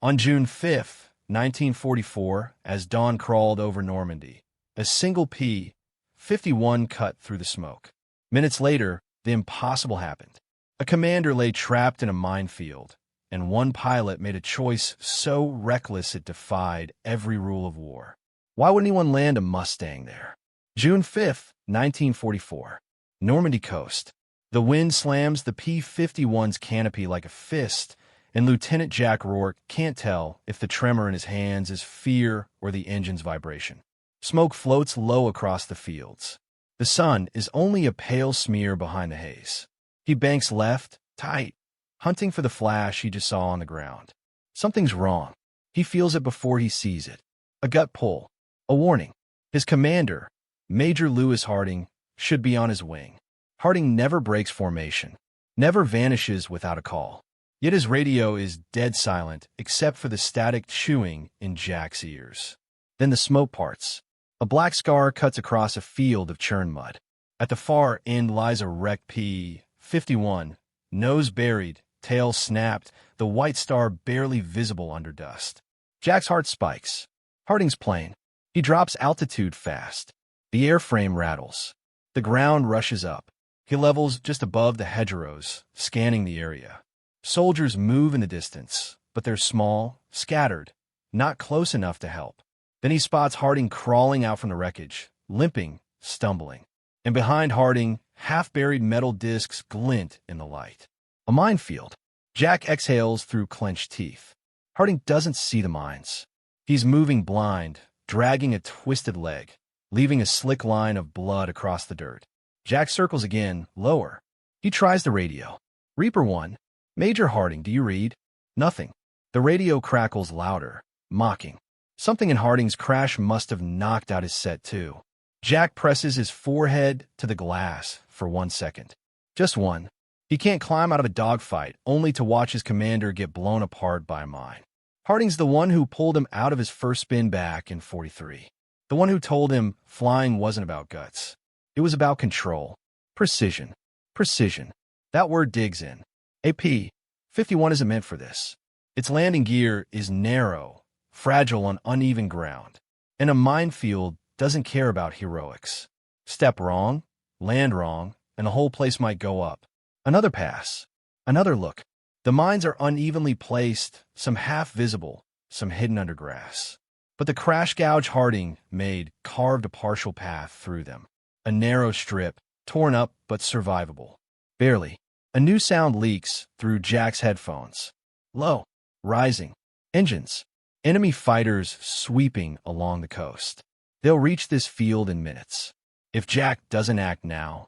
On June 5th, 1944, as dawn crawled over Normandy, a single P-51 cut through the smoke. Minutes later, the impossible happened. A commander lay trapped in a minefield, and one pilot made a choice so reckless it defied every rule of war. Why would anyone land a Mustang there? June 5th, 1944. Normandy coast. The wind slams the P-51's canopy like a fist, and Lieutenant Jack Rourke can't tell if the tremor in his hands is fear or the engine's vibration. Smoke floats low across the fields. The sun is only a pale smear behind the haze. He banks left, tight, hunting for the flash he just saw on the ground. Something's wrong. He feels it before he sees it. A gut pull. A warning. His commander, Major Lewis Harding, should be on his wing. Harding never breaks formation, never vanishes without a call. Yet his radio is dead silent except for the static chewing in Jack's ears. Then the smoke parts. A black scar cuts across a field of churned mud. At the far end lies a wrecked P-51, nose buried, tail snapped, the white star barely visible under dust. Jack's heart spikes. Harding's plane. He drops altitude fast. The airframe rattles. The ground rushes up. He levels just above the hedgerows, scanning the area. Soldiers move in the distance, but they're small, scattered, not close enough to help. Then he spots Harding crawling out from the wreckage, limping, stumbling. And behind Harding, half-buried metal discs glint in the light. A minefield. Jack exhales through clenched teeth. Harding doesn't see the mines. He's moving blind, dragging a twisted leg, leaving a slick line of blood across the dirt. Jack circles again, lower. He tries the radio. Reaper 1. Major Harding, do you read? Nothing. The radio crackles louder, mocking. Something in Harding's crash must have knocked out his set too. Jack presses his forehead to the glass for 1 second. Just one. He can't climb out of a dogfight, only to watch his commander get blown apart by a mine. Harding's the one who pulled him out of his first spin back in 43. The one who told him flying wasn't about guts. It was about control. Precision. Precision. That word digs in. A P-51 isn't meant for this. Its landing gear is narrow, fragile on uneven ground. And a minefield doesn't care about heroics. Step wrong, land wrong, and the whole place might go up. Another pass. Another look. The mines are unevenly placed, some half visible, some hidden under grass. But the crash gouge Harding made carved a partial path through them. A narrow strip, torn up but survivable. Barely. A new sound leaks through Jack's headphones. Low. Rising. Engines. Enemy fighters sweeping along the coast. They'll reach this field in minutes. If Jack doesn't act now,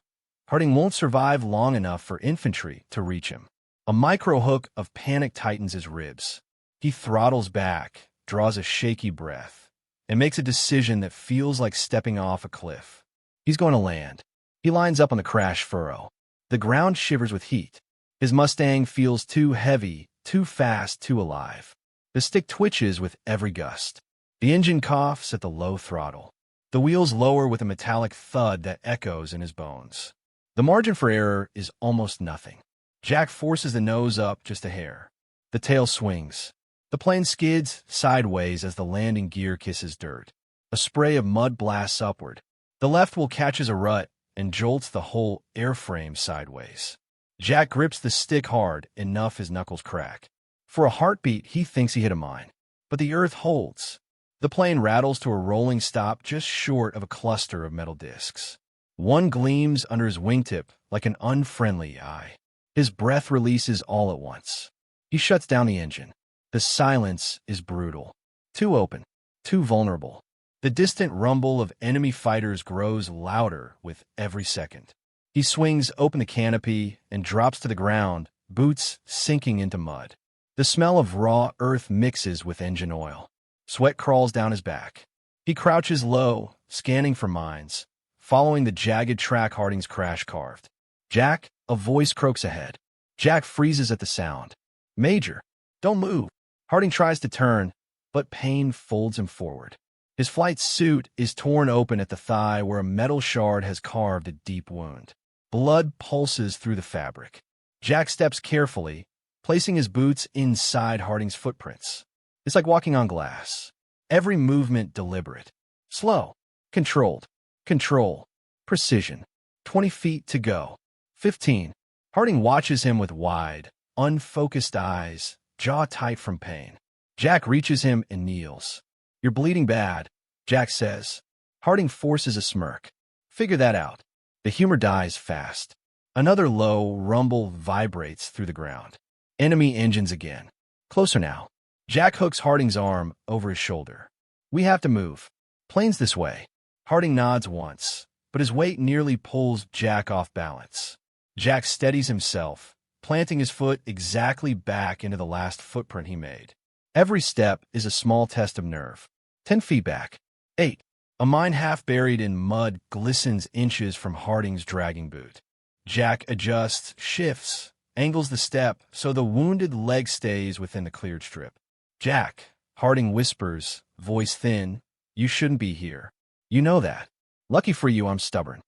Harding won't survive long enough for infantry to reach him. A micro-hook of panic tightens his ribs. He throttles back, draws a shaky breath, and makes a decision that feels like stepping off a cliff. He's going to land. He lines up on the crash furrow. The ground shivers with heat. His Mustang feels too heavy, too fast, too alive. The stick twitches with every gust. The engine coughs at the low throttle. The wheels lower with a metallic thud that echoes in his bones. The margin for error is almost nothing. Jack forces the nose up just a hair. The tail swings. The plane skids sideways as the landing gear kisses dirt. A spray of mud blasts upward. The left wheel catches a rut and jolts the whole airframe sideways. Jack grips the stick hard, enough his knuckles crack. For a heartbeat, he thinks he hit a mine. But the earth holds. The plane rattles to a rolling stop just short of a cluster of metal discs. One gleams under his wingtip like an unfriendly eye. His breath releases all at once. He shuts down the engine. The silence is brutal. Too open. Too vulnerable. The distant rumble of enemy fighters grows louder with every second. He swings open the canopy and drops to the ground, boots sinking into mud. The smell of raw earth mixes with engine oil. Sweat crawls down his back. He crouches low, scanning for mines, following the jagged track Harding's crash carved. Jack, a voice croaks ahead. Jack freezes at the sound. Major, don't move. Harding tries to turn, but pain folds him forward. His flight suit is torn open at the thigh where a metal shard has carved a deep wound. Blood pulses through the fabric. Jack steps carefully, placing his boots inside Harding's footprints. It's like walking on glass. Every movement deliberate. Slow. Controlled. Control. Precision. 20 feet to go. 15. Harding watches him with wide, unfocused eyes, jaw tight from pain. Jack reaches him and kneels. "You're bleeding bad," Jack says. Harding forces a smirk. "Figure that out." The humor dies fast. Another low rumble vibrates through the ground. Enemy engines again. Closer now. Jack hooks Harding's arm over his shoulder. "We have to move. Plane's this way." Harding nods once, but his weight nearly pulls Jack off balance. Jack steadies himself, planting his foot exactly back into the last footprint he made. Every step is a small test of nerve. 10 feet back. 8. A mine half buried in mud glistens inches from Harding's dragging boot. Jack adjusts, shifts, angles the step so the wounded leg stays within the cleared strip. "Jack," Harding whispers, voice thin, "you shouldn't be here. You know that. Lucky for you, I'm stubborn."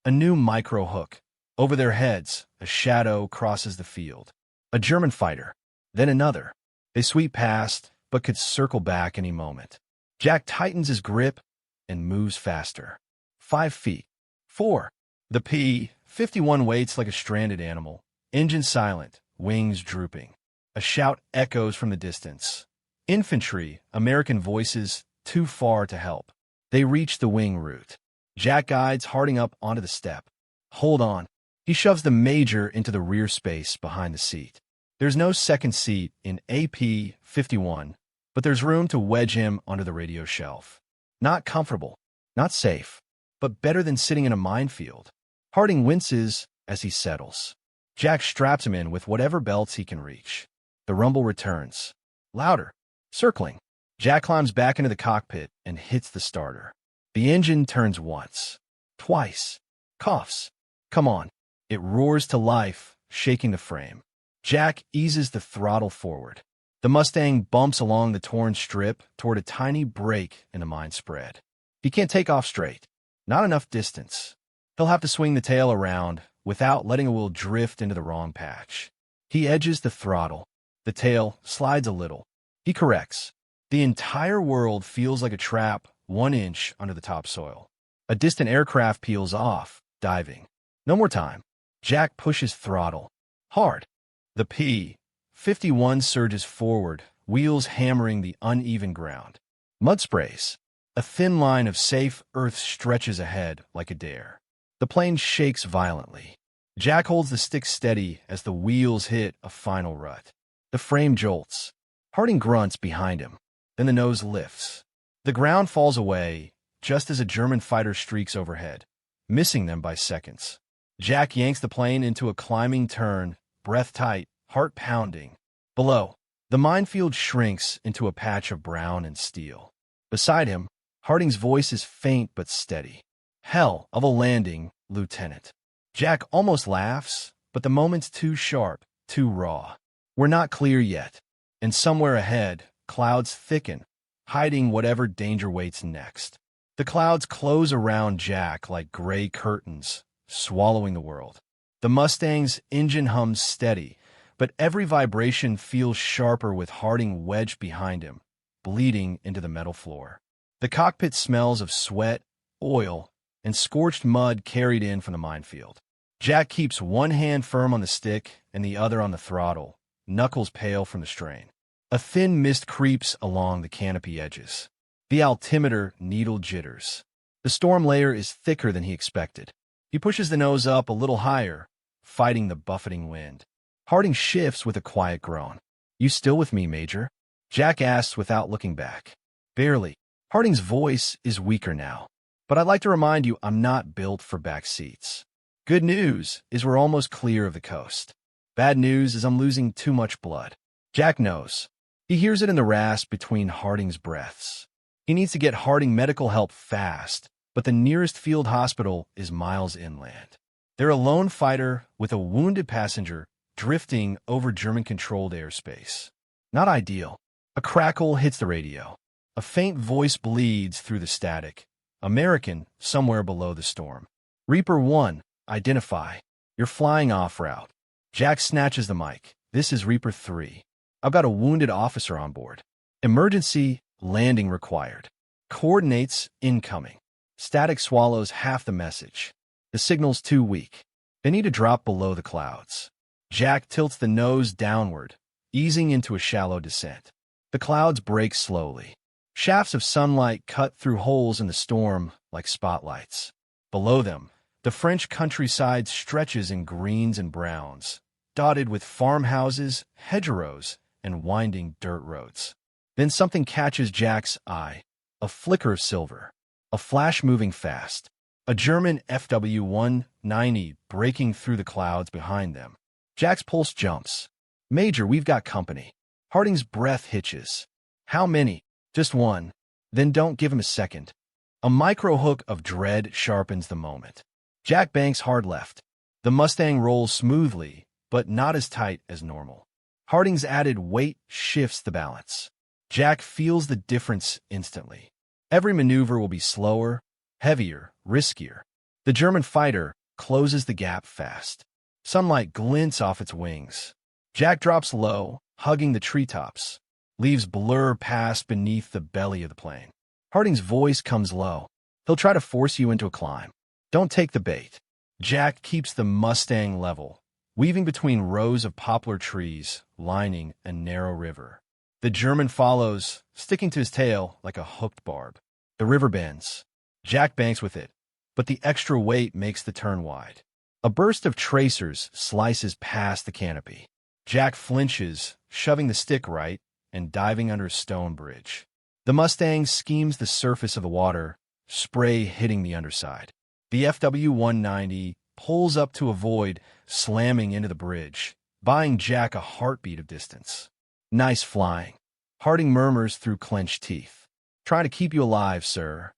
A new micro hook. Over their heads, a shadow crosses the field. A German fighter. Then another. They sweep past, but could circle back any moment. Jack tightens his grip and moves faster. 5 feet. 4. The P51 waits like a stranded animal. Engine silent, wings drooping. A shout echoes from the distance. Infantry, American voices, too far to help. They reach the wing route. Jack guides Harding up onto the step. "Hold on." He shoves the Major into the rear space behind the seat. There's no second seat in AP51, but there's room to wedge him onto the radio shelf. Not comfortable, not safe, but better than sitting in a minefield. Harding winces as he settles. Jack straps him in with whatever belts he can reach. The rumble returns. Louder. Circling. Jack climbs back into the cockpit and hits the starter. The engine turns once. Twice. Coughs. "Come on." It roars to life, shaking the frame. Jack eases the throttle forward. The Mustang bumps along the torn strip toward a tiny break in the mine spread. He can't take off straight. Not enough distance. He'll have to swing the tail around without letting a wheel drift into the wrong patch. He edges the throttle. The tail slides a little. He corrects. The entire world feels like a trap 1 inch under the topsoil. A distant aircraft peels off, diving. No more time. Jack pushes throttle. Hard. The P51 surges forward, wheels hammering the uneven ground. Mud sprays. A thin line of safe earth stretches ahead like a dare. The plane shakes violently. Jack holds the stick steady as the wheels hit a final rut. The frame jolts. Harding grunts behind him. Then the nose lifts. The ground falls away just as a German fighter streaks overhead, missing them by seconds. Jack yanks the plane into a climbing turn, breath tight, heart pounding. Below, the minefield shrinks into a patch of brown and steel. Beside him, Harding's voice is faint but steady. "Hell of a landing, Lieutenant." Jack almost laughs, but the moment's too sharp, too raw. We're not clear yet, and somewhere ahead, clouds thicken, hiding whatever danger waits next. The clouds close around Jack like gray curtains, swallowing the world. The Mustang's engine hums steady, but every vibration feels sharper with Harding wedged behind him, bleeding into the metal floor. The cockpit smells of sweat, oil, and scorched mud carried in from the minefield. Jack keeps one hand firm on the stick and the other on the throttle, knuckles pale from the strain. A thin mist creeps along the canopy edges. The altimeter needle jitters. The storm layer is thicker than he expected. He pushes the nose up a little higher, fighting the buffeting wind. Harding shifts with a quiet groan. "You still with me, Major?" Jack asks without looking back. "Barely." Harding's voice is weaker now. "But I'd like to remind you I'm not built for back seats. Good news is we're almost clear of the coast. Bad news is I'm losing too much blood." Jack knows. He hears it in the rasp between Harding's breaths. He needs to get Harding medical help fast, but the nearest field hospital is miles inland. They're a lone fighter with a wounded passenger drifting over German-controlled airspace. Not ideal. A crackle hits the radio. A faint voice bleeds through the static. American, somewhere below the storm. "Reaper 1, identify. You're flying off route." Jack snatches the mic. "This is Reaper 3. I've got a wounded officer on board." Emergency landing required. Coordinates incoming. Static swallows half the message. The signal's too weak. They need to drop below the clouds. Jack tilts the nose downward, easing into a shallow descent. The clouds break slowly. Shafts of sunlight cut through holes in the storm like spotlights. Below them, the French countryside stretches in greens and browns, dotted with farmhouses, hedgerows, and winding dirt roads. Then something catches Jack's eye, a flicker of silver, a flash moving fast, a German FW-190 breaking through the clouds behind them. Jack's pulse jumps. "Major, we've got company." Harding's breath hitches. "How many?" "Just one." "Then don't give him a second." A micro-hook of dread sharpens the moment. Jack banks hard left. The Mustang rolls smoothly, but not as tight as normal. Harding's added weight shifts the balance. Jack feels the difference instantly. Every maneuver will be slower, heavier, riskier. The German fighter closes the gap fast. Sunlight glints off its wings. Jack drops low, hugging the treetops, leaves blur pass beneath the belly of the plane. Harding's voice comes low. He'll try to force you into a climb. Don't take the bait. Jack keeps the Mustang level, weaving between rows of poplar trees lining a narrow river. The German follows, sticking to his tail like a hooked barb. The river bends. Jack banks with it, but the extra weight makes the turn wide. A burst of tracers slices past the canopy. Jack flinches, shoving the stick right and diving under a stone bridge. The Mustang skims the surface of the water, spray hitting the underside. The FW-190 pulls up to avoid slamming into the bridge, buying Jack a heartbeat of distance. "Nice flying." Harding murmurs through clenched teeth. "Try to keep you alive, sir."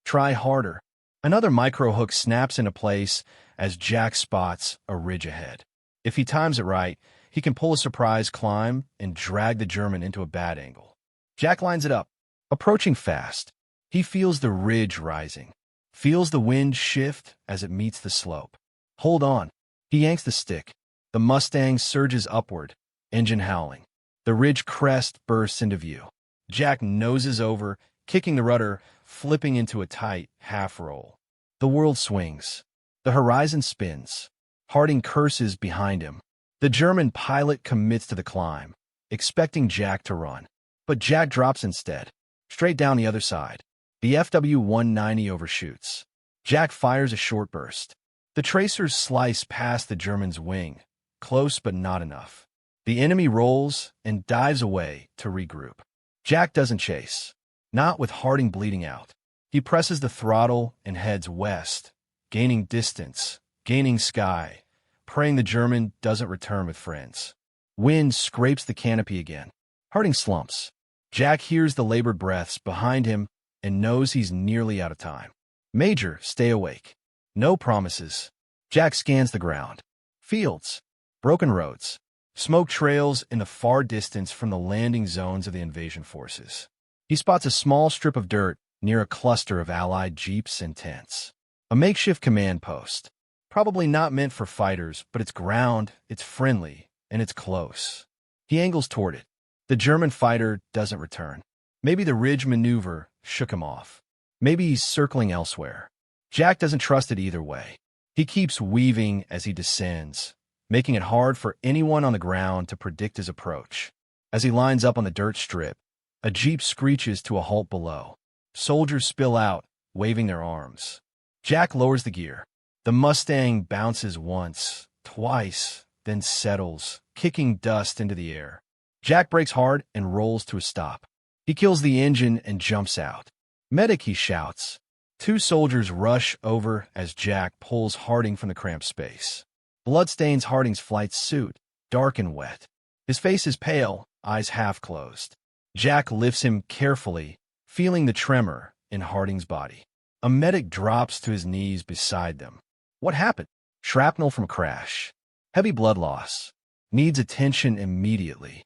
"Try harder." Another micro-hook snaps into place as Jack spots a ridge ahead. If he times it right, he can pull a surprise climb and drag the German into a bad angle. Jack lines it up, approaching fast. He feels the ridge rising, feels the wind shift as it meets the slope. "Hold on." He yanks the stick. The Mustang surges upward, engine howling. The ridge crest bursts into view. Jack noses over, kicking the rudder, flipping into a tight half roll. The world swings. The horizon spins. Harding curses behind him. The German pilot commits to the climb, expecting Jack to run. But Jack drops instead, straight down the other side. The FW-190 overshoots. Jack fires a short burst. The tracers slice past the German's wing, close but not enough. The enemy rolls and dives away to regroup. Jack doesn't chase, not with Harding bleeding out. He presses the throttle and heads west, gaining distance, gaining sky, praying the German doesn't return with friends. Wind scrapes the canopy again. Harding slumps. Jack hears the labored breaths behind him and knows he's nearly out of time. "Major, stay awake." No promises. Jack scans the ground. Fields, broken roads, smoke trails in the far distance from the landing zones of the invasion forces. He spots a small strip of dirt near a cluster of Allied jeeps and tents. A makeshift command post. Probably not meant for fighters, but it's ground, it's friendly, and it's close. He angles toward it. The German fighter doesn't return. Maybe the ridge maneuver shook him off. Maybe he's circling elsewhere. Jack doesn't trust it either way. He keeps weaving as he descends, making it hard for anyone on the ground to predict his approach. As he lines up on the dirt strip, a jeep screeches to a halt below. Soldiers spill out, waving their arms. Jack lowers the gear. The Mustang bounces once, twice, then settles, kicking dust into the air. Jack brakes hard and rolls to a stop. He kills the engine and jumps out. "Medic," he shouts. Two soldiers rush over as Jack pulls Harding from the cramped space. Blood stains Harding's flight suit, dark and wet. His face is pale, eyes half closed. Jack lifts him carefully, feeling the tremor in Harding's body. A medic drops to his knees beside them. "What happened?" "Shrapnel from crash. Heavy blood loss. Needs attention immediately."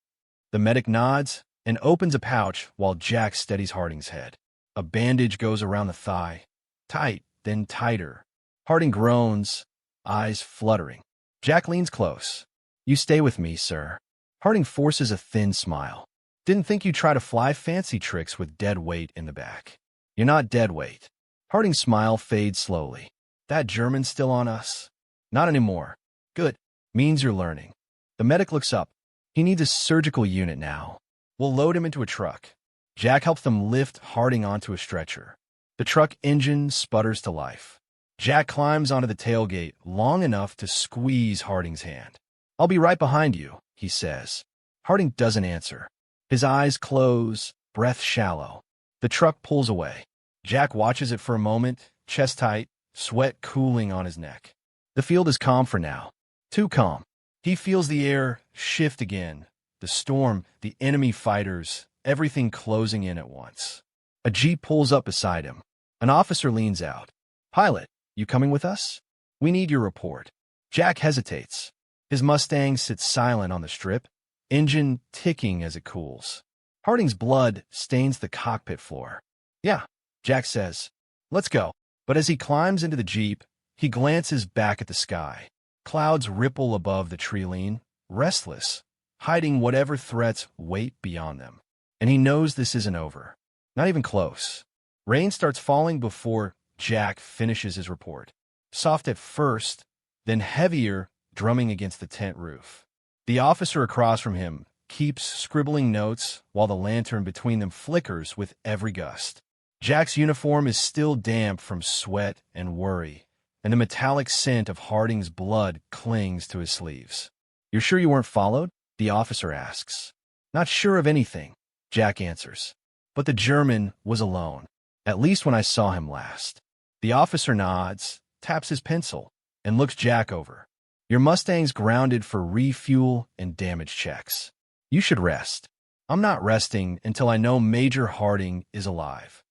The medic nods and opens a pouch while Jack steadies Harding's head. A bandage goes around the thigh. Tight, then tighter. Harding groans, eyes fluttering. Jack leans close. "You stay with me, sir." Harding forces a thin smile. Didn't think you'd try to fly fancy tricks with dead weight in the back. You're not dead weight. Harding's smile fades slowly. That German's still on us? Not anymore. Good. Means you're learning. The medic looks up. He needs a surgical unit now. We'll load him into a truck. Jack helps them lift Harding onto a stretcher. The truck engine sputters to life. Jack climbs onto the tailgate long enough to squeeze Harding's hand. I'll be right behind you, he says. Harding doesn't answer. His eyes close, breath shallow. The truck pulls away. Jack watches it for a moment, chest tight, sweat cooling on his neck. The field is calm for now. Too calm. He feels the air shift again. The storm, the enemy fighters, everything closing in at once. A jeep pulls up beside him. An officer leans out. Pilot, you coming with us? We need your report. Jack hesitates. His Mustang sits silent on the strip, engine ticking as it cools. Harding's blood stains the cockpit floor. Yeah, Jack says. Let's go. But as he climbs into the jeep, he glances back at the sky. Clouds ripple above the tree line, restless, hiding whatever threats wait beyond them. And he knows this isn't over. Not even close. Rain starts falling before Jack finishes his report. Soft at first, then heavier, drumming against the tent roof. The officer across from him keeps scribbling notes while the lantern between them flickers with every gust. Jack's uniform is still damp from sweat and worry, and the metallic scent of Harding's blood clings to his sleeves. You're sure you weren't followed? The officer asks. Not sure of anything, Jack answers. But the German was alone, at least when I saw him last. The officer nods, taps his pencil, and looks Jack over. Your Mustang's grounded for refuel and damage checks. You should rest. I'm not resting until I know Major Harding is alive.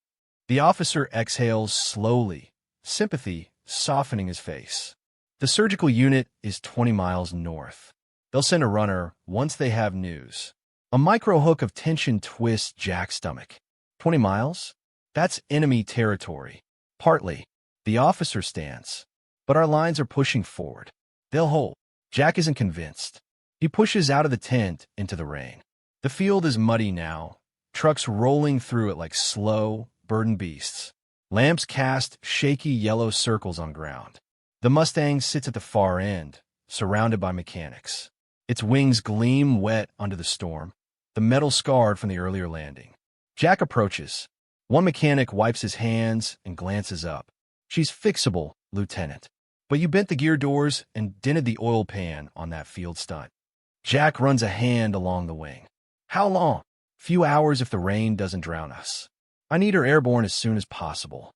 The officer exhales slowly, sympathy softening his face. The surgical unit is 20 miles north. They'll send a runner once they have news. A micro-hook of tension twists Jack's stomach. 20 miles? That's enemy territory. Partly. The officer stands. But our lines are pushing forward. They'll hold. Jack isn't convinced. He pushes out of the tent into the rain. The field is muddy now, trucks rolling through it like slow, burdened beasts. Lamps cast shaky yellow circles on ground. The Mustang sits at the far end, surrounded by mechanics. Its wings gleam wet under the storm, the metal scarred from the earlier landing. Jack approaches. One mechanic wipes his hands and glances up. She's fixable, Lieutenant. But you bent the gear doors and dented the oil pan on that field stunt. Jack runs a hand along the wing. How long? Few hours if the rain doesn't drown us. I need her airborne as soon as possible.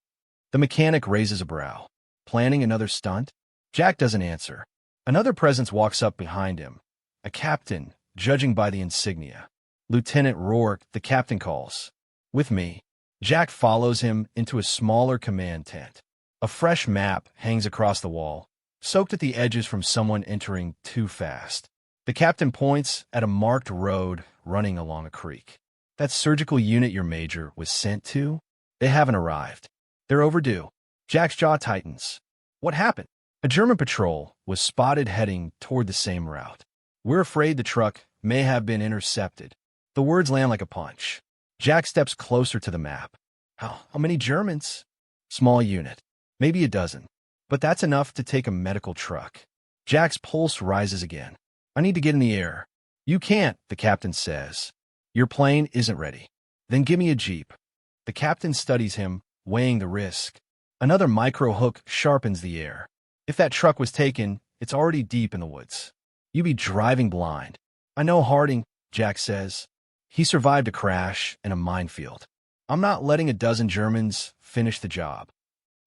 The mechanic raises a brow. Planning another stunt? Jack doesn't answer. Another presence walks up behind him. A captain, judging by the insignia. Lieutenant Rourke, the captain calls. With me. Jack follows him into a smaller command tent. A fresh map hangs across the wall, soaked at the edges from someone entering too fast. The captain points at a marked road running along a creek. That surgical unit your major was sent to? They haven't arrived. They're overdue. Jack's jaw tightens. What happened? A German patrol was spotted heading toward the same route. We're afraid the truck may have been intercepted. The words land like a punch. Jack steps closer to the map. How many Germans? Small unit. Maybe a dozen. But that's enough to take a medical truck. Jack's pulse rises again. I need to get in the air. You can't, the captain says. Your plane isn't ready. Then give me a jeep. The captain studies him, weighing the risk. Another micro-hook sharpens the air. If that truck was taken, it's already deep in the woods. You'd be driving blind. I know Harding, Jack says. He survived a crash in a minefield. I'm not letting a dozen Germans finish the job.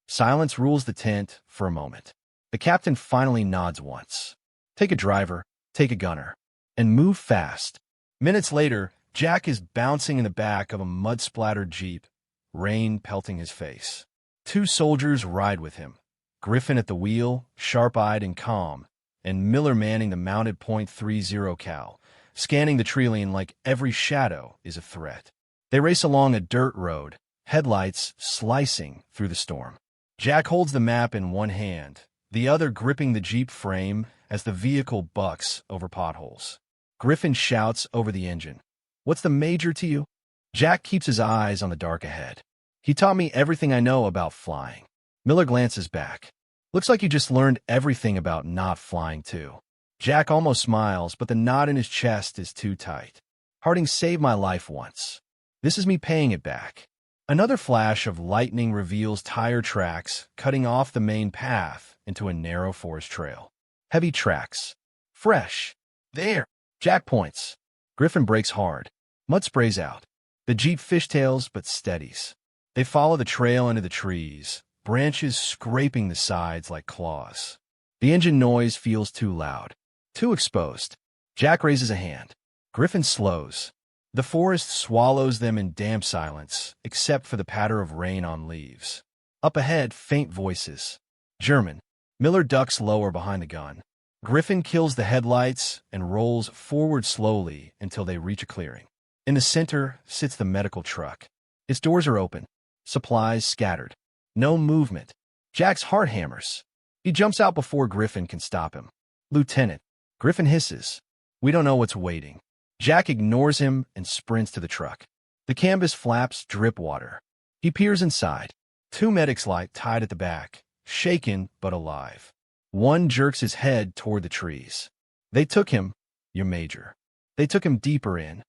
Silence rules the tent for a moment. The captain finally nods once. Take a driver, take a gunner, and move fast. Minutes later, Jack is bouncing in the back of a mud-splattered jeep, rain pelting his face. Two soldiers ride with him, Griffin at the wheel, sharp-eyed and calm, and Miller manning the mounted .30 cal, scanning the tree line like every shadow is a threat. They race along a dirt road, headlights slicing through the storm. Jack holds the map in one hand, the other gripping the Jeep frame as the vehicle bucks over potholes. Griffin shouts over the engine. What's the major to you? Jack keeps his eyes on the dark ahead. He taught me everything I know about flying. Miller glances back. Looks like you just learned everything about not flying, too. Jack almost smiles, but the knot in his chest is too tight. Harding saved my life once. This is me paying it back. Another flash of lightning reveals tire tracks cutting off the main path into a narrow forest trail. Heavy tracks. Fresh. There. Jack points. Griffin brakes hard. Mud sprays out. The Jeep fishtails but steadies. They follow the trail into the trees, branches scraping the sides like claws. The engine noise feels too loud. Too exposed. Jack raises a hand. Griffin slows. The forest swallows them in damp silence, except for the patter of rain on leaves. Up ahead, faint voices. German. Miller ducks lower behind the gun. Griffin kills the headlights and rolls forward slowly until they reach a clearing. In the center sits the medical truck. Its doors are open. Supplies scattered. No movement. Jack's heart hammers. He jumps out before Griffin can stop him. Lieutenant. Griffin hisses. We don't know what's waiting. Jack ignores him and sprints to the truck. The canvas flaps drip water. He peers inside. Two medics lie tied at the back, shaken but alive. One jerks his head toward the trees. They took him, your major. They took him deeper in.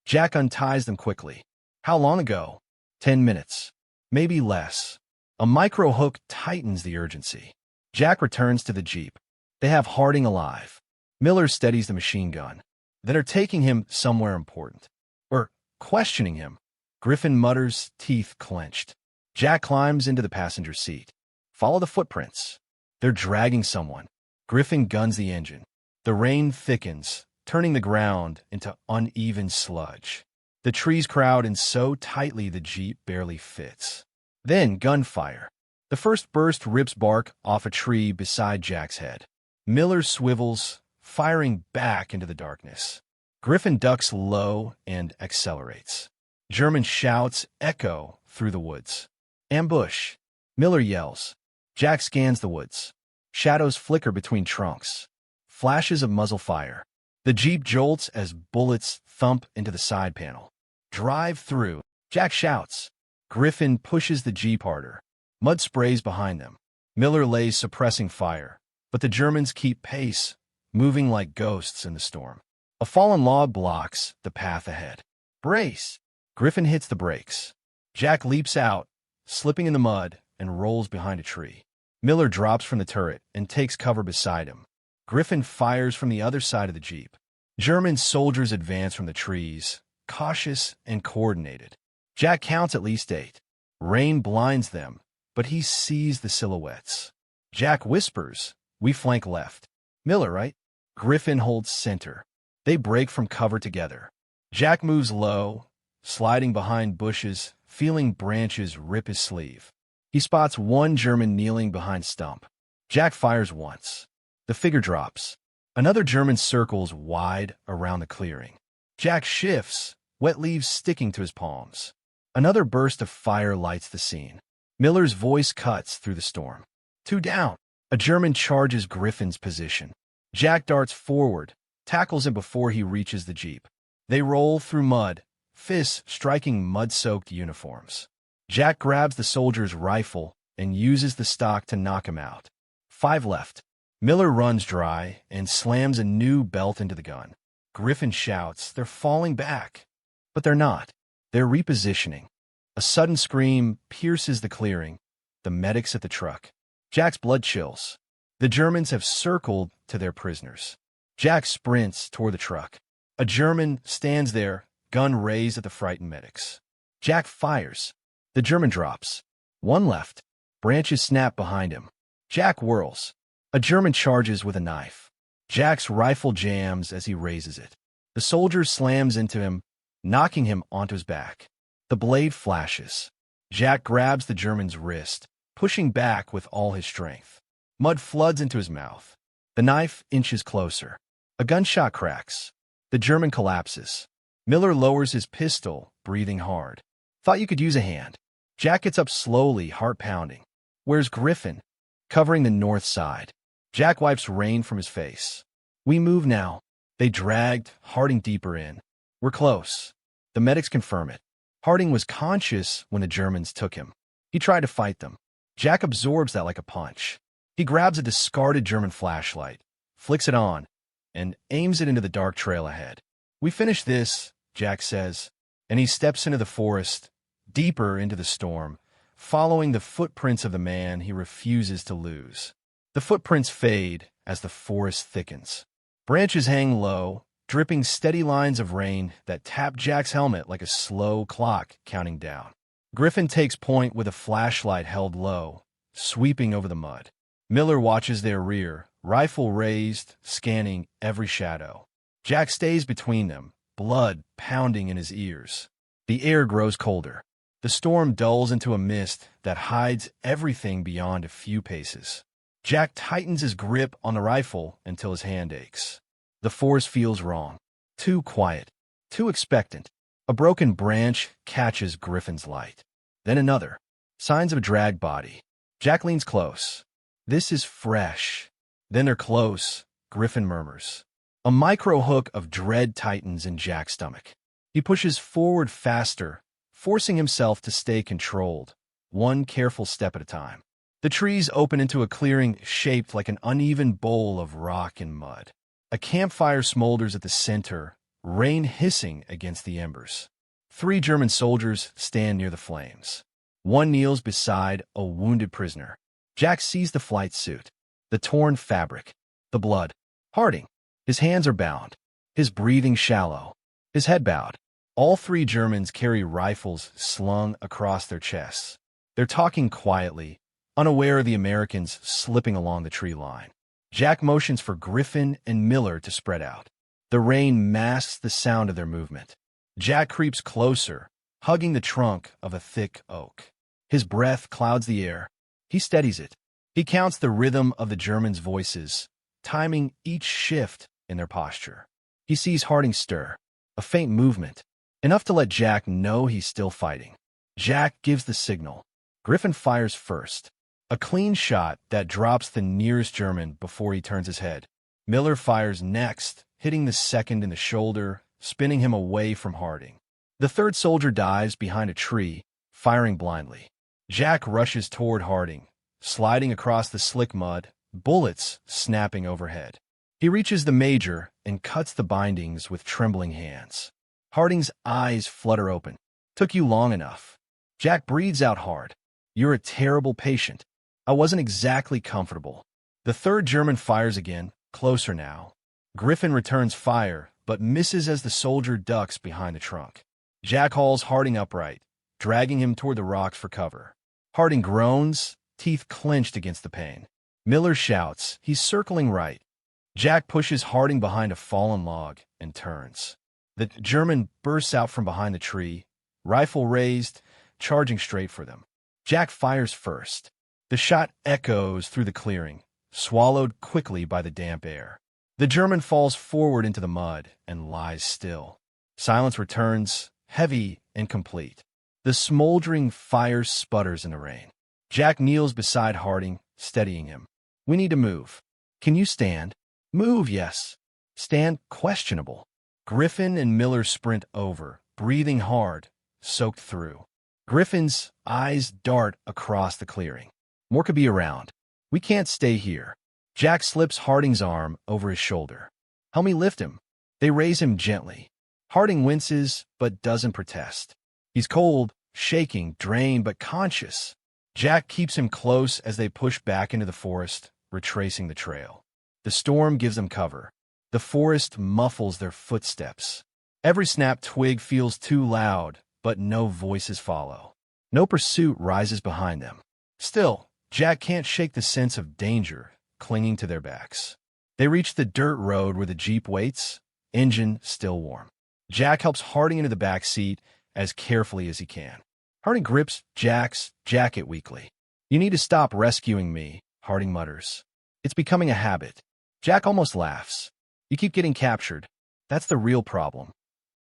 Jack unties them quickly. How long ago? 10 minutes. Maybe less. A micro hook tightens the urgency. Jack returns to the Jeep. They have Harding alive. Miller steadies the machine gun. That are taking him somewhere important. Or questioning him. Griffin mutters, teeth clenched. Jack climbs into the passenger seat. Follow the footprints. They're dragging someone. Griffin guns the engine. The rain thickens, turning the ground into uneven sludge. The trees crowd in so tightly the Jeep barely fits. Then gunfire. The first burst rips bark off a tree beside Jack's head. Miller swivels, firing back into the darkness. Griffin ducks low and accelerates. German shouts echo through the woods. Ambush. Miller yells. Jack scans the woods. Shadows flicker between trunks. Flashes of muzzle fire. The Jeep jolts as bullets thump into the side panel. Drive through. Jack shouts. Griffin pushes the Jeep harder. Mud sprays behind them. Miller lays suppressing fire, but the Germans keep pace, moving like ghosts in the storm. A fallen log blocks the path ahead. Brace! Griffin hits the brakes. Jack leaps out, slipping in the mud, and rolls behind a tree. Miller drops from the turret and takes cover beside him. Griffin fires from the other side of the Jeep. German soldiers advance from the trees, cautious and coordinated. Jack counts at least 8. Rain blinds them, but he sees the silhouettes. Jack whispers, "We flank left." Miller, right? Griffin holds center. They break from cover together. Jack moves low, sliding behind bushes, feeling branches rip his sleeve. He spots one German kneeling behind stump. Jack fires once. The figure drops. Another German circles wide around the clearing. Jack shifts, wet leaves sticking to his palms. Another burst of fire lights the scene. Miller's voice cuts through the storm. 2 down. A German charges Griffin's position. Jack darts forward, tackles him before he reaches the Jeep. They roll through mud, fists striking mud-soaked uniforms. Jack grabs the soldier's rifle and uses the stock to knock him out. 5 left. Miller runs dry and slams a new belt into the gun. Griffin shouts, "They're falling back." But they're not. They're repositioning. A sudden scream pierces the clearing. The medics at the truck. Jack's blood chills. The Germans have circled to their prisoners. Jack sprints toward the truck. A German stands there, gun raised at the frightened medics. Jack fires. The German drops. 1 left. Branches snap behind him. Jack whirls. A German charges with a knife. Jack's rifle jams as he raises it. The soldier slams into him, knocking him onto his back. The blade flashes. Jack grabs the German's wrist, pushing back with all his strength. Mud floods into his mouth. The knife inches closer. A gunshot cracks. The German collapses. Miller lowers his pistol, breathing hard. Thought you could use a hand. Jack gets up slowly, heart pounding. Where's Griffin? Covering the north side. Jack wipes rain from his face. We move now. They dragged Harding deeper in. We're close. The medics confirm it. Harding was conscious when the Germans took him. He tried to fight them. Jack absorbs that like a punch. He grabs a discarded German flashlight, flicks it on, and aims it into the dark trail ahead. "We finished this," Jack says, and he steps into the forest, deeper into the storm, following the footprints of the man he refuses to lose. The footprints fade as the forest thickens. Branches hang low, dripping steady lines of rain that tap Jack's helmet like a slow clock counting down. Griffin takes point with a flashlight held low, sweeping over the mud. Miller watches their rear, rifle raised, scanning every shadow. Jack stays between them, blood pounding in his ears. The air grows colder. The storm dulls into a mist that hides everything beyond a few paces. Jack tightens his grip on the rifle until his hand aches. The forest feels wrong. Too quiet. Too expectant. A broken branch catches Griffin's light. Then another. Signs of a dragged body. Jack leans close. "This is fresh." Then they're close, Griffin murmurs. A micro hook of dread tightens in Jack's stomach. He pushes forward faster, forcing himself to stay controlled, one careful step at a time. The trees open into a clearing shaped like an uneven bowl of rock and mud. A campfire smolders at the center, rain hissing against the embers. 3 German soldiers stand near the flames. One kneels beside a wounded prisoner. Jack sees the flight suit, the torn fabric, the blood. Harding. His hands are bound, his breathing shallow, his head bowed. All 3 Germans carry rifles slung across their chests. They're talking quietly, unaware of the Americans slipping along the tree line. Jack motions for Griffin and Miller to spread out. The rain masks the sound of their movement. Jack creeps closer, hugging the trunk of a thick oak. His breath clouds the air. He steadies it. He counts the rhythm of the Germans' voices, timing each shift in their posture. He sees Harding stir, a faint movement, enough to let Jack know he's still fighting. Jack gives the signal. Griffin fires first. A clean shot that drops the nearest German before he turns his head. Miller fires next, hitting the second in the shoulder, spinning him away from Harding. The 3rd soldier dives behind a tree, firing blindly. Jack rushes toward Harding, sliding across the slick mud, bullets snapping overhead. He reaches the major and cuts the bindings with trembling hands. Harding's eyes flutter open. "Took you long enough." Jack breathes out hard. "You're a terrible patient. I wasn't exactly comfortable." The 3rd German fires again, closer now. Griffin returns fire, but misses as the soldier ducks behind the trunk. Jack hauls Harding upright, dragging him toward the rocks for cover. Harding groans, teeth clenched against the pain. Miller shouts, he's circling right. Jack pushes Harding behind a fallen log and turns. The German bursts out from behind the tree, rifle raised, charging straight for them. Jack fires first. The shot echoes through the clearing, swallowed quickly by the damp air. The German falls forward into the mud and lies still. Silence returns, heavy and complete. The smoldering fire sputters in the rain. Jack kneels beside Harding, steadying him. "We need to move. Can you stand?" "Move, yes." "Stand, questionable." Griffin and Miller sprint over, breathing hard, soaked through. Griffin's eyes dart across the clearing. "More could be around. We can't stay here." Jack slips Harding's arm over his shoulder. "Help me lift him." They raise him gently. Harding winces, but doesn't protest. He's cold, shaking, drained, but conscious. Jack keeps him close as they push back into the forest, retracing the trail. The storm gives them cover. The forest muffles their footsteps. Every snapped twig feels too loud, but no voices follow. No pursuit rises behind them. Still, Jack can't shake the sense of danger clinging to their backs. They reach the dirt road where the Jeep waits, engine still warm. Jack helps Harding into the back seat as carefully as he can. Harding grips Jack's jacket weakly. "You need to stop rescuing me," Harding mutters. "It's becoming a habit." Jack almost laughs. "You keep getting captured. That's the real problem."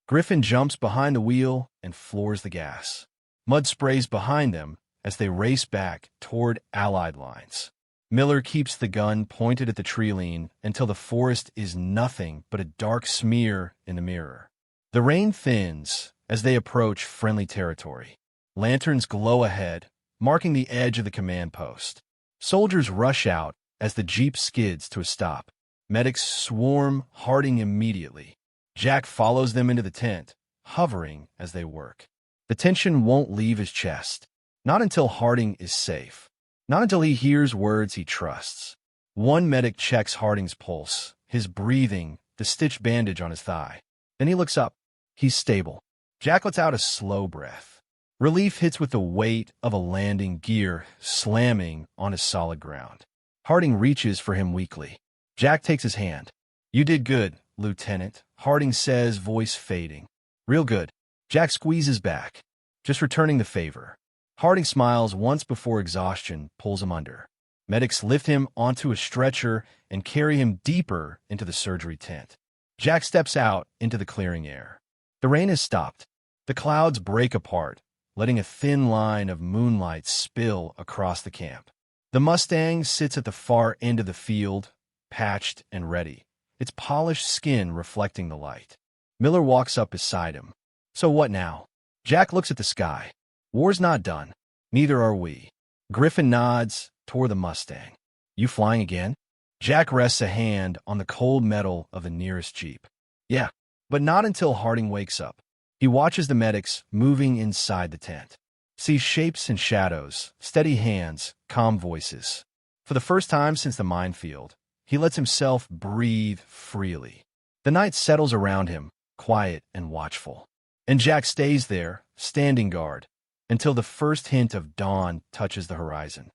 Griffin jumps behind the wheel and floors the gas. Mud sprays behind them as they race back toward Allied lines. Miller keeps the gun pointed at the tree lean until the forest is nothing but a dark smear in the mirror. The rain thins, as they approach friendly territory. Lanterns glow ahead, marking the edge of the command post. Soldiers rush out as the jeep skids to a stop. Medics swarm Harding immediately. Jack follows them into the tent, hovering as they work. The tension won't leave his chest. Not until Harding is safe. Not until he hears words he trusts. One medic checks Harding's pulse, his breathing, the stitched bandage on his thigh. Then he looks up. He's stable. Jack lets out a slow breath. Relief hits with the weight of a landing gear slamming on his solid ground. Harding reaches for him weakly. Jack takes his hand. "You did good, Lieutenant," Harding says, voice fading. "Real good." Jack squeezes back. "Just returning the favor." Harding smiles once before exhaustion pulls him under. Medics lift him onto a stretcher and carry him deeper into the surgery tent. Jack steps out into the clearing air. The rain has stopped. The clouds break apart, letting a thin line of moonlight spill across the camp. The Mustang sits at the far end of the field, patched and ready, its polished skin reflecting the light. Miller walks up beside him. "So what now?" Jack looks at the sky. "War's not done. Neither are we." Griffin nods toward the Mustang. "You flying again?" Jack rests a hand on the cold metal of the nearest jeep. "Yeah, but not until Harding wakes up." He watches the medics moving inside the tent. Sees shapes and shadows, steady hands, calm voices. For the first time since the Minefield, he lets himself breathe freely. The night settles around him, quiet and watchful. And Jack stays there, standing guard, until the first hint of dawn touches the horizon.